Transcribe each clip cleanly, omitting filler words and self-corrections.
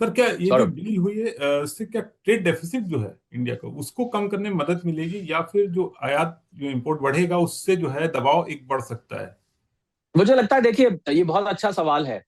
Sir क्या ये जो सौरभ, डील हुई है इससे क्या ट्रेड डेफिसिट जो है इंडिया का उसको कम करने में मदद मिलेगी, या फिर जो आयात जो इंपोर्ट बढ़ेगा उससे जो है दबाव एक बढ़ सकता है? मुझे लगता है, देखिए, ये बहुत अच्छा सवाल है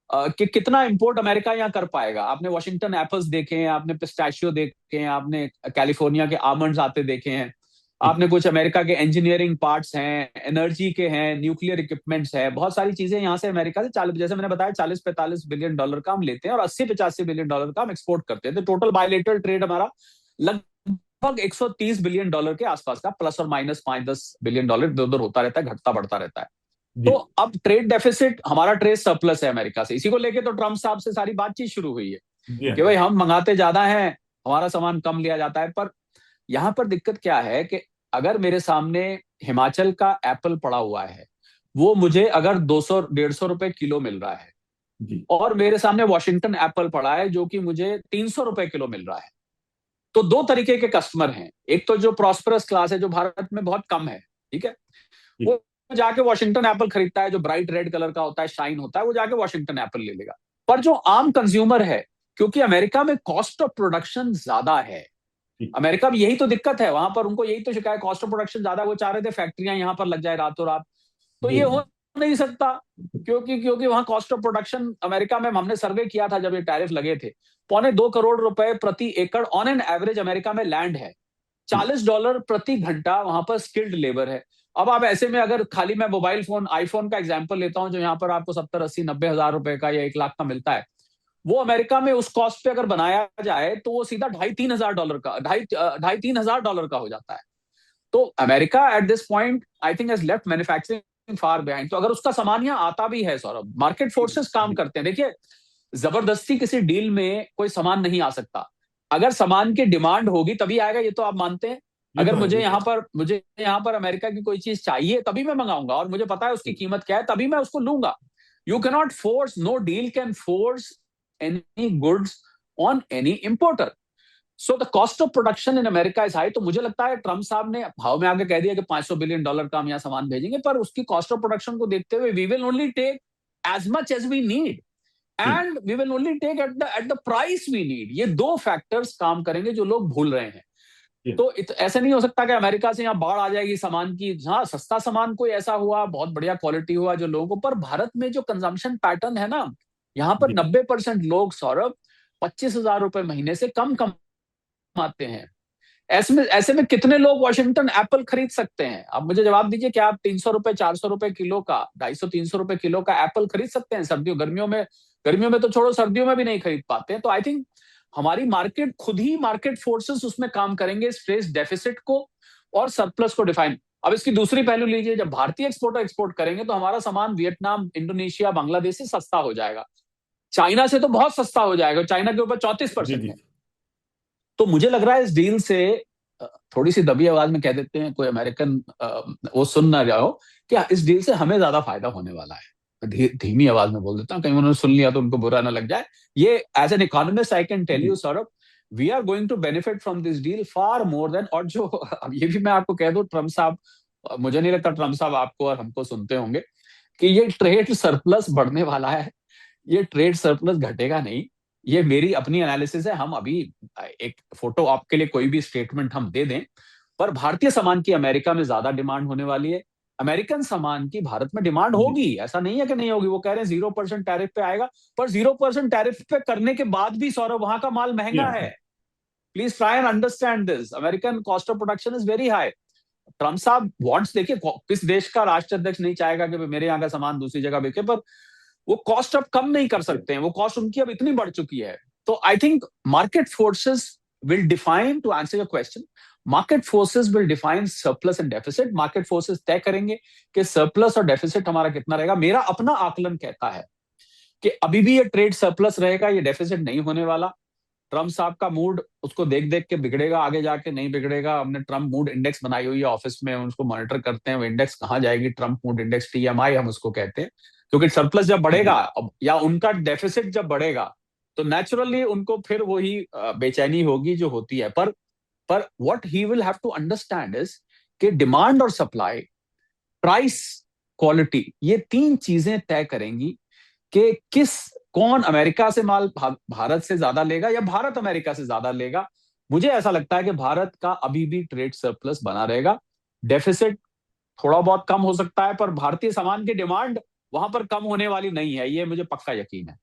कि कितना इंपोर्ट अमेरिका यहाँ कर पाएगा। आपने वॉशिंगटन एप्पल्स देखे हैं, आपने पिस्ताशियो देखे हैं, आपने कैलिफोर्निया के आमंड्स आते देखे हैं, जी। आपने कुछ अमेरिका के इंजीनियरिंग पार्ट्स हैं, एनर्जी के हैं, न्यूक्लियर इक्विपमेंट्स हैं, बहुत सारी चीजें यहाँ से अमेरिका से 40, जैसे मैंने बताया, 40-45 बिलियन डॉलर का हम लेते हैं और 80-85 बिलियन डॉलर का हम एक्सपोर्ट करते हैं। तो टोटल बायलेटरल ट्रेड हमारा लगभग 130 बिलियन डॉलर के आसपास का, प्लस और माइनस 5-10 बिलियन डॉलर इधर उधर होता रहता है, घटता बढ़ता रहता है। जी। तो अब ट्रेड डेफिसिट, हमारा ट्रेड सरप्लस है अमेरिका से, इसी को लेके तो ट्रम्प साहब से सारी बातचीत शुरू हुई है जी हाँ कि जी। भाई हम मंगाते ज्यादा हैं, हमारा सामान कम लिया जाता है। पर यहां पर दिक्कत क्या है कि अगर मेरे सामने हिमाचल का एप्पल पड़ा हुआ है, वो मुझे अगर 200-150 रुपए किलो मिल रहा है, जी। और मेरे सामने वॉशिंगटन एप्पल पड़ा है जो कि मुझे 300 रुपए किलो मिल रहा है, तो दो तरीके के कस्टमर हैं। एक तो जो प्रॉस्परस क्लास है, जो भारत में बहुत कम है, ठीक है, जी। वो जाके वॉशिंगटन एप्पल खरीदता है, जो ब्राइट रेड कलर का होता है, शाइन होता है, वो जाके वॉशिंगटन एप्पल ले लेगा। पर जो आम कंज्यूमर है, क्योंकि अमेरिका में कॉस्ट ऑफ प्रोडक्शन ज्यादा है, जी। अमेरिका में यही तो दिक्कत है, वहां पर उनको यही तो शिकायत, कॉस्ट ऑफ प्रोडक्शन ज्यादा, वो चाह रहे थे फैक्ट्रियां यहाँ पर लग जाए रातों रात, तो जी। ये हो नहीं सकता। क्योंकि वहां कॉस्ट ऑफ प्रोडक्शन अमेरिका में, हमने सर्वे किया था जब ये टैरिफ लगे थे, ₹2.25 करोड़ प्रति एकड़ ऑन एन एवरेज अमेरिका में लैंड है। जी। $40 प्रति घंटा वहां पर स्किल्ड लेबर है। अब आप ऐसे में, अगर खाली मैं मोबाइल फोन, आईफोन का एग्जांपल लेता हूं, जो यहाँ पर आपको 70-80-90 हजार रुपए का या 1 लाख का मिलता है, वो अमेरिका में उस कॉस्ट पे अगर बनाया जाए तो वो सीधा 2,500-3 हजार डॉलर का, 2,500-3 हजार डॉलर का हो जाता है। तो America at this point I think has left manufacturing far behind. तो अगर उसका सामान यहाँ आता भी है, सौरभ, मार्केट फोर्सेस काम जी। करते हैं। देखिए, जबरदस्ती किसी डील में कोई सामान नहीं आ सकता। अगर सामान की डिमांड होगी तभी आएगा, ये तो आप मानते हैं। ये अगर तो है, मुझे ये तो यहाँ है। पर मुझे यहाँ पर अमेरिका की कोई चीज चाहिए तभी मैं मंगाऊंगा, और मुझे पता है उसकी कीमत क्या है, तभी मैं उसको लूंगा। You cannot force, no deal can force any goods on any importer. So the cost of production in America is high. तो मुझे लगता है ट्रम्प साहब ने भाव में आगे कह दिया कि $500 बिलियन का हम यहाँ सामान भेजेंगे, पर उसकी कॉस्ट ऑफ प्रोडक्शन को देखते हुए we will only take as much as we need, जी। And we will only take at the price we need. ये दो फैक्टर्स काम करेंगे जो लोग भूल रहे हैं। जी। तो ऐसे नहीं हो सकता कि अमेरिका से यहाँ बाढ़ आ जाएगी सामान की। हाँ, सस्ता सामान कोई ऐसा हुआ, बहुत बढ़िया क्वालिटी हुआ जो लोगों को, पर भारत में जो कंजम्पशन पैटर्न है ना, यहाँ पर जी। 90% लोग, सौरभ, 25,000 रुपए महीने से कम कमाते हैं। ऐसे में कितने लोग वॉशिंगटन एप्पल खरीद सकते हैं? आप मुझे जवाब दीजिए, क्या आप 300 रुपए, 400 रुपए किलो का, 250-300 रुपए किलो का एप्पल खरीद सकते हैं सर्दियों गर्मियों में? गर्मियों में तो छोड़ो, सर्दियों में भी नहीं खरीद पाते हैं। तो आई थिंक हमारी मार्केट खुद ही, मार्केट फोर्सेस उसमें काम करेंगे, स्ट्रेस डेफिसिट को और सरप्लस को डिफाइन। अब इसकी दूसरी पहलू लीजिए, जब भारतीय एक्सपोर्टर एक्सपोर्ट करेंगे तो हमारा सामान वियतनाम, इंडोनेशिया, बांग्लादेश से सस्ता हो जाएगा, चाइना से तो बहुत सस्ता हो जाएगा, चाइना के ऊपर चौंतीस जी। परसेंट जी। है। तो मुझे लग रहा है इस डील से, थोड़ी सी दबी आवाज में कह देते हैं, कोई अमेरिकन वो सुन ना रहा हो, कि इस डील से हमें ज्यादा फायदा होने वाला है। धीमी आवाज में बोल देता हूँ, कहीं उन्होंने सुन लिया तो उनको बुरा ना लग जाए। ये, as an economist I can tell ji. You, Saurabh, we are going to benefit from this deal far more than. और जो अब ये भी मैं आपको कह दूं, ट्रम्प साहब, मुझे नहीं लगता ट्रम्प साहब आपको और हमको सुनते होंगे, कि ये ट्रेड सरप्लस बढ़ने वाला है, ये ट्रेड सरप्लस घटेगा नहीं। ये मेरी अपनी एनालिसिस है। हम अभी एक फोटो आपके लिए, कोई भी स्टेटमेंट हम दे दें, पर भारतीय सामान की अमेरिका में ज्यादा डिमांड होने वाली है, अमेरिकन सामान की भारत में डिमांड जी। होगी, ऐसा नहीं है कि नहीं होगी। वो कह रहे हैं 0% टैरिफ पे आएगा, पर 0% टैरिफ पे करने के बाद भी, सौरभ, वहां का माल जी महंगा है। हाँ। Please try and understand this, American cost of production is very high. Trump साहब वांट्स, देखिए, किस देश का राष्ट्राध्यक्ष नहीं चाहेगा कि मेरे यहाँ का सामान दूसरी जगह बिके, पर वो कॉस्ट अब कम नहीं कर जी। सकते हैं, वो कॉस्ट उनकी अब इतनी बढ़ चुकी है। तो I think market forces will define, to answer your question, market forces will define surplus and deficit. Market forces तय करेंगे कि सरप्लस और डेफिसिट हमारा कितना रहेगा। मेरा अपना आकलन कहता है कि अभी भी ये ट्रेड सरप्लस रहेगा, ये डेफिसिट नहीं होने वाला। ट्रम्प साहब का मूड उसको देख देख के बिगड़ेगा, आगे जाके नहीं बिगड़ेगा। हमने ट्रम्प मूड इंडेक्स बनाई हुई है ऑफिस में, हम उसको मॉनिटर करते हैं, वो इंडेक्स कहाँ जाएगी, ट्रम्प मूड इंडेक्स, TMI हम उसको कहते हैं। क्योंकि सरप्लस जब बढ़ेगा, जी। या उनका डेफिसिट जब बढ़ेगा, तो नेचुरली उनको फिर वही बेचैनी होगी जो होती है। पर what he will have to understand is कि डिमांड और सप्लाई, प्राइस, क्वालिटी, ये तीन चीजें तय करेंगी कि किस कौन अमेरिका से माल भारत से ज्यादा लेगा या भारत अमेरिका से ज्यादा लेगा? मुझे ऐसा लगता है कि भारत का अभी भी ट्रेड सरप्लस बना रहेगा। डेफिसिट थोड़ा बहुत कम हो सकता है, पर भारतीय सामान की डिमांड वहां पर कम होने वाली नहीं है, ये मुझे पक्का यकीन है।